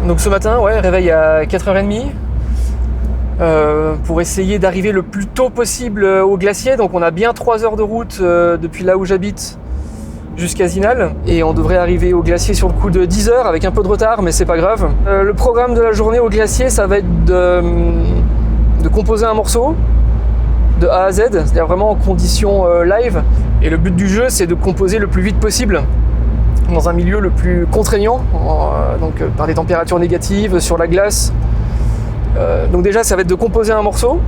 Donc ce matin, réveil à 4h30 pour essayer d'arriver le plus tôt possible au glacier. Donc on a bien 3 heures de route depuis là où j'habite jusqu'à Zinal. Et on devrait arriver au glacier sur le coup de 10 heures avec un peu de retard, mais c'est pas grave. Le programme de la journée au glacier, ça va être de composer un morceau de A à Z, c'est-à-dire vraiment en condition live. Et le but du jeu, c'est de composer le plus vite possible dans un milieu le plus contraignant, par des températures négatives, sur la glace. Donc déjà, ça va être de composer un morceau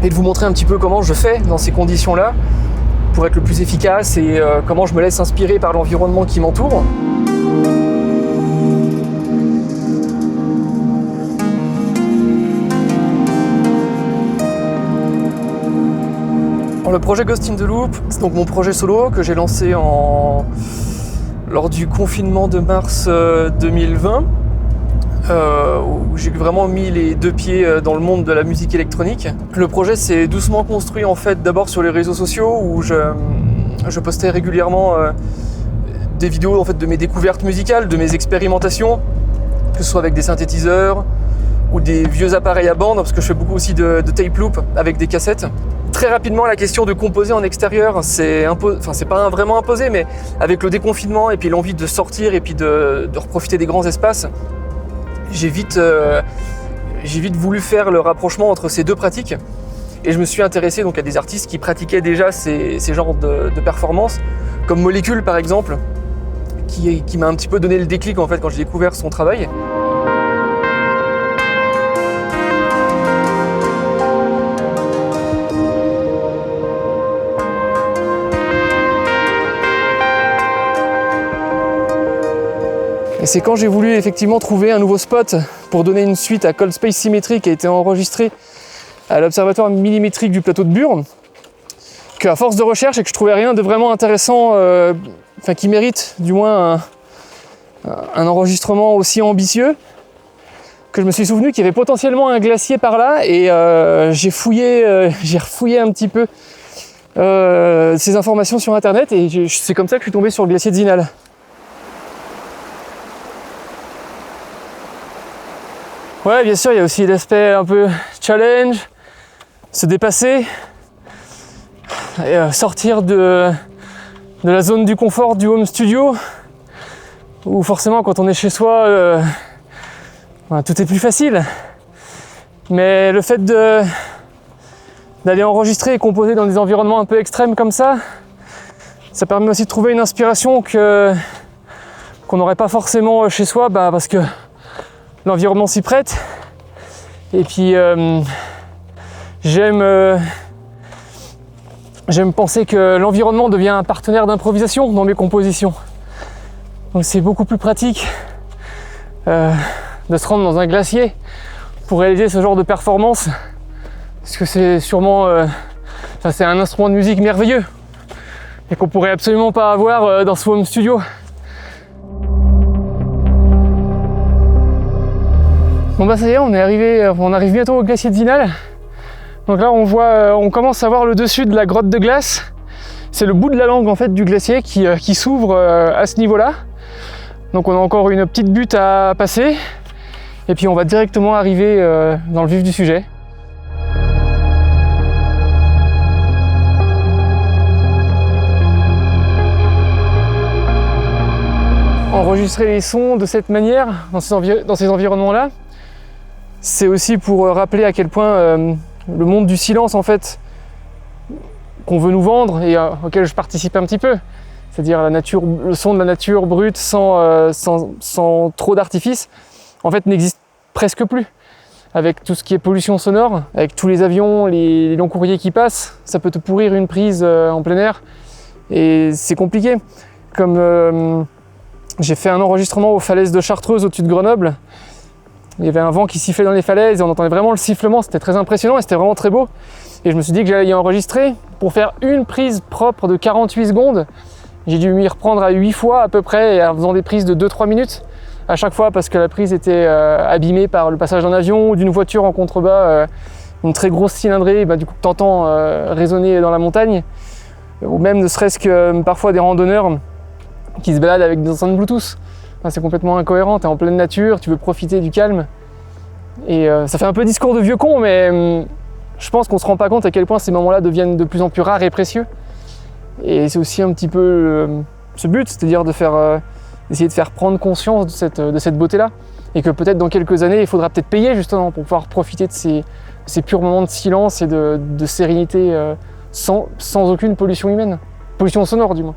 et de vous montrer un petit peu comment je fais dans ces conditions-là pour être le plus efficace et comment je me laisse inspirer par l'environnement qui m'entoure. Le projet Ghost in the Loop, c'est donc mon projet solo que j'ai lancé lors du confinement de mars 2020, où j'ai vraiment mis les 2 pieds dans le monde de la musique électronique. Le projet s'est doucement construit en fait d'abord sur les réseaux sociaux où je postais régulièrement des vidéos en fait de mes découvertes musicales, de mes expérimentations, que ce soit avec des synthétiseurs ou des vieux appareils à bande, parce que je fais beaucoup aussi de tape loop avec des cassettes. Très rapidement, la question de composer en extérieur, c'est pas vraiment imposé, mais avec le déconfinement et puis l'envie de sortir et puis de reprofiter des grands espaces, j'ai vite voulu faire le rapprochement entre ces 2 pratiques. Et je me suis intéressé donc à des artistes qui pratiquaient déjà ces genres de performances, comme Molecule par exemple, qui m'a un petit peu donné le déclic en fait quand j'ai découvert son travail. Et c'est quand j'ai voulu effectivement trouver un nouveau spot pour donner une suite à Cold Space Symmetry qui a été enregistré à l'Observatoire millimétrique du plateau de Bure, qu'à force de recherche et que je trouvais rien de vraiment intéressant, qui mérite du moins un enregistrement aussi ambitieux, que je me suis souvenu qu'il y avait potentiellement un glacier par là et j'ai refouillé un petit peu ces informations sur internet et c'est comme ça que je suis tombé sur le glacier de Zinal. Ouais, bien sûr, il y a aussi l'aspect un peu challenge, se dépasser, et, sortir de la zone du confort du home studio, où forcément quand on est chez soi, tout est plus facile. Mais le fait d'aller enregistrer et composer dans des environnements un peu extrêmes comme ça permet aussi de trouver une inspiration qu'on n'aurait pas forcément chez soi, parce que l'environnement s'y prête. Et puis j'aime penser que l'environnement devient un partenaire d'improvisation dans mes compositions. Donc c'est beaucoup plus pratique de se rendre dans un glacier pour réaliser ce genre de performance, parce que c'est sûrement c'est un instrument de musique merveilleux et qu'on pourrait absolument pas avoir dans son home studio. Bon ça y est, on arrive bientôt au glacier de Zinal. Donc là on commence à voir le dessus de la grotte de glace. C'est le bout de la langue en fait du glacier qui s'ouvre à ce niveau-là. Donc on a encore une petite butte à passer. Et puis on va directement arriver dans le vif du sujet. Enregistrer les sons de cette manière, dans ces environnements-là, c'est aussi pour rappeler à quel point le monde du silence en fait qu'on veut nous vendre et auquel je participe un petit peu, c'est-à-dire le son de la nature brute sans trop d'artifice, en fait n'existe presque plus. Avec tout ce qui est pollution sonore, avec tous les avions, les longs courriers qui passent, ça peut te pourrir une prise en plein air et c'est compliqué. Comme j'ai fait un enregistrement aux falaises de Chartreuse au-dessus de Grenoble. Il y avait un vent qui sifflait dans les falaises et on entendait vraiment le sifflement, c'était très impressionnant et c'était vraiment très beau. Et je me suis dit que j'allais y enregistrer pour faire une prise propre de 48 secondes. J'ai dû m'y reprendre à 8 fois à peu près en faisant des prises de 2-3 minutes à chaque fois parce que la prise était abîmée par le passage d'un avion ou d'une voiture en contrebas, une très grosse cylindrée, du coup t'entends résonner dans la montagne. Ou même ne serait-ce que parfois des randonneurs qui se baladent avec des enceintes Bluetooth. Enfin, c'est complètement incohérent, tu es en pleine nature, tu veux profiter du calme. Et ça fait un peu discours de vieux con, mais je pense qu'on se rend pas compte à quel point ces moments-là deviennent de plus en plus rares et précieux. Et c'est aussi un petit peu ce but, c'est-à-dire d'essayer de faire prendre conscience de cette beauté-là. Et que peut-être dans quelques années, il faudra peut-être payer justement pour pouvoir profiter de ces purs moments de silence et de sérénité sans aucune pollution humaine. Pollution sonore du moins.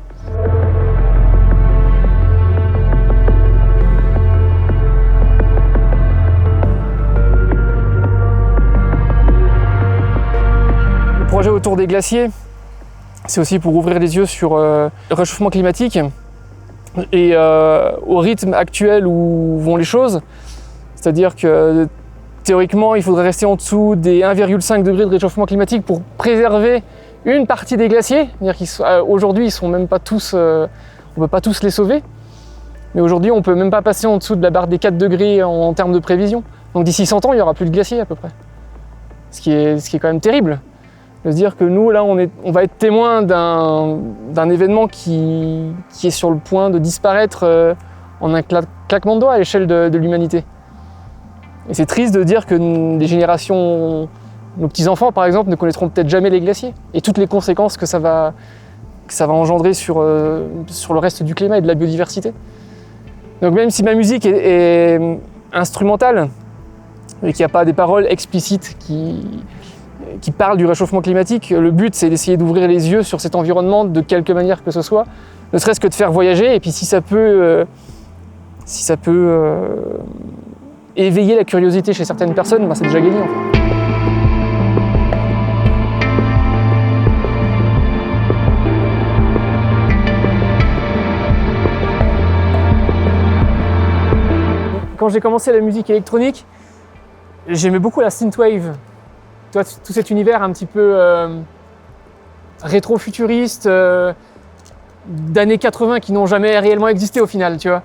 Le projet autour des glaciers, c'est aussi pour ouvrir les yeux sur le réchauffement climatique et au rythme actuel où vont les choses. C'est-à-dire que théoriquement, il faudrait rester en dessous des 1,5 degrés de réchauffement climatique pour préserver une partie des glaciers. C'est-à-dire qu'aujourd'hui, ils sont même pas tous, on ne peut pas tous les sauver. Mais aujourd'hui, on ne peut même pas passer en dessous de la barre des 4 degrés en termes de prévision. Donc d'ici 100 ans, il n'y aura plus de glaciers à peu près. Ce qui est quand même terrible. De se dire que nous, là, on va être témoin d'un événement qui est sur le point de disparaître en un claquement de doigts à l'échelle de l'humanité. Et c'est triste de dire que les générations, nos petits-enfants par exemple, ne connaîtront peut-être jamais les glaciers et toutes les conséquences que ça va engendrer sur le reste du climat et de la biodiversité. Donc même si ma musique est instrumentale et qu'il n'y a pas des paroles explicites qui parlent du réchauffement climatique, le but c'est d'essayer d'ouvrir les yeux sur cet environnement de quelque manière que ce soit, ne serait-ce que de faire voyager, et puis si ça peut éveiller la curiosité chez certaines personnes, c'est déjà gagné en fait. Quand j'ai commencé la musique électronique, j'aimais beaucoup la synthwave. Tu vois, tout cet univers un petit peu rétro-futuriste d'années 80 qui n'ont jamais réellement existé au final, tu vois.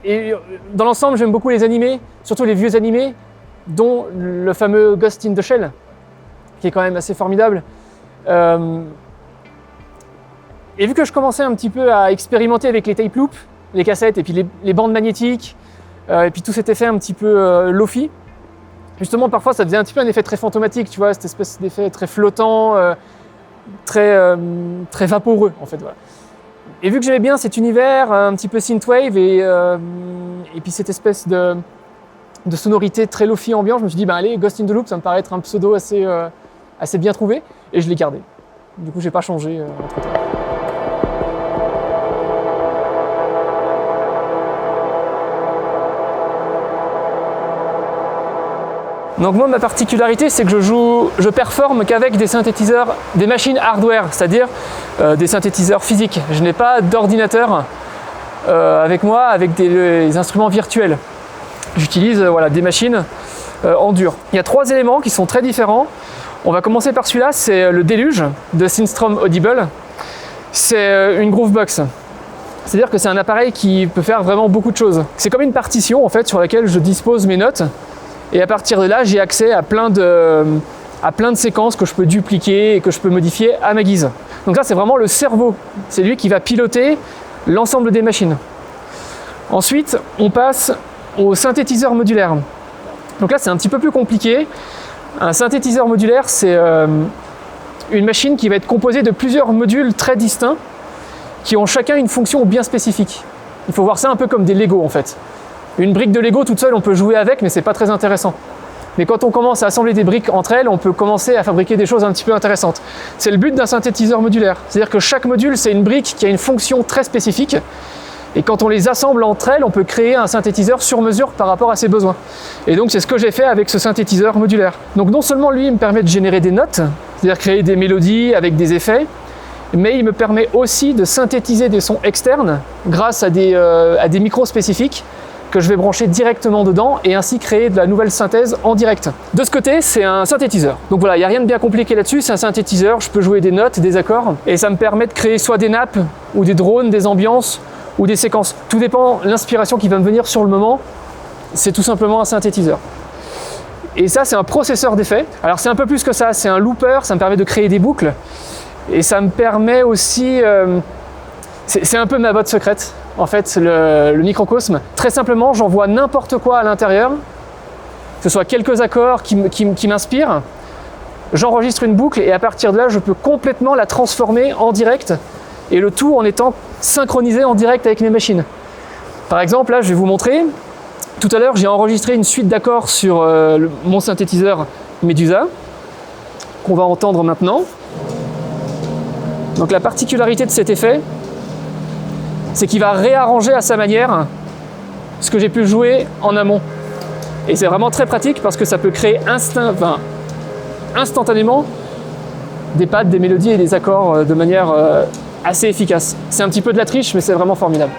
Et dans l'ensemble, j'aime beaucoup les animés, surtout les vieux animés, dont le fameux Ghost in the Shell, qui est quand même assez formidable. Et vu que je commençais un petit peu à expérimenter avec les tape loops, les cassettes, et puis les bandes magnétiques, et puis tout cet effet un petit peu lofi, justement parfois ça faisait un petit peu un effet très fantomatique, tu vois, cette espèce d'effet très flottant, très vaporeux en fait. Voilà. Et vu que j'aimais bien cet univers un petit peu synthwave et puis cette espèce de sonorité très lofi ambiant, je me suis dit allez, Ghost in the Loop, ça me paraît être un pseudo assez bien trouvé, et je l'ai gardé. Du coup j'ai pas changé entre temps. Donc moi, ma particularité, c'est que je performe qu'avec des synthétiseurs, des machines hardware, c'est-à-dire des synthétiseurs physiques. Je n'ai pas d'ordinateur avec moi, avec des instruments virtuels. J'utilise des machines en dur. Il y a 3 éléments qui sont très différents. On va commencer par celui-là, c'est le Déluge de Synstrom Audible. C'est une Groovebox. C'est-à-dire que c'est un appareil qui peut faire vraiment beaucoup de choses. C'est comme une partition en fait sur laquelle je dispose mes notes. Et à partir de là, j'ai accès à plein de séquences que je peux dupliquer et que je peux modifier à ma guise. Donc ça, c'est vraiment le cerveau. C'est lui qui va piloter l'ensemble des machines. Ensuite, on passe au synthétiseur modulaire. Donc là, c'est un petit peu plus compliqué. Un synthétiseur modulaire, c'est une machine qui va être composée de plusieurs modules très distincts qui ont chacun une fonction bien spécifique. Il faut voir ça un peu comme des Lego en fait. Une brique de Lego toute seule, on peut jouer avec, mais c'est pas très intéressant. Mais quand on commence à assembler des briques entre elles, on peut commencer à fabriquer des choses un petit peu intéressantes. C'est le but d'un synthétiseur modulaire. C'est-à-dire que chaque module, c'est une brique qui a une fonction très spécifique. Et quand on les assemble entre elles, on peut créer un synthétiseur sur mesure par rapport à ses besoins. Et donc c'est ce que j'ai fait avec ce synthétiseur modulaire. Donc non seulement lui, il me permet de générer des notes, c'est-à-dire créer des mélodies avec des effets, mais il me permet aussi de synthétiser des sons externes grâce à des micros spécifiques que je vais brancher directement dedans et ainsi créer de la nouvelle synthèse en direct. De ce côté, c'est un synthétiseur. Donc voilà, il n'y a rien de bien compliqué là-dessus, c'est un synthétiseur, je peux jouer des notes, des accords, et ça me permet de créer soit des nappes, ou des drones, des ambiances, ou des séquences. Tout dépend de l'inspiration qui va me venir sur le moment, c'est tout simplement un synthétiseur. Et ça, c'est un processeur d'effets. Alors c'est un peu plus que ça, c'est un looper, ça me permet de créer des boucles, et ça me permet aussi... c'est un peu ma botte secrète. en fait le microcosme. Très simplement, j'envoie n'importe quoi à l'intérieur, que ce soit quelques accords qui m'inspirent, j'enregistre une boucle et à partir de là, je peux complètement la transformer en direct et le tout en étant synchronisé en direct avec mes machines. Par exemple, là, je vais vous montrer. Tout à l'heure, j'ai enregistré une suite d'accords sur mon synthétiseur Medusa, qu'on va entendre maintenant. Donc la particularité de cet effet, c'est qu'il va réarranger à sa manière ce que j'ai pu jouer en amont. Et c'est vraiment très pratique parce que ça peut créer instantanément des pads, des mélodies et des accords de manière assez efficace. C'est un petit peu de la triche, mais c'est vraiment formidable.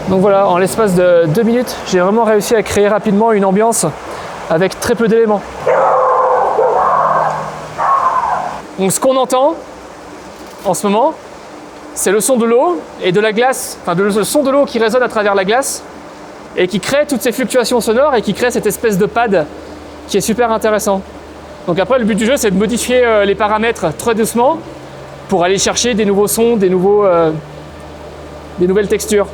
Donc voilà, en l'espace de 2 minutes, j'ai vraiment réussi à créer rapidement une ambiance avec très peu d'éléments. Donc ce qu'on entend en ce moment, c'est le son de l'eau et de la glace, enfin le son de l'eau qui résonne à travers la glace et qui crée toutes ces fluctuations sonores et qui crée cette espèce de pad qui est super intéressant. Donc après, le but du jeu, c'est de modifier les paramètres très doucement pour aller chercher des nouveaux sons, des nouvelles textures.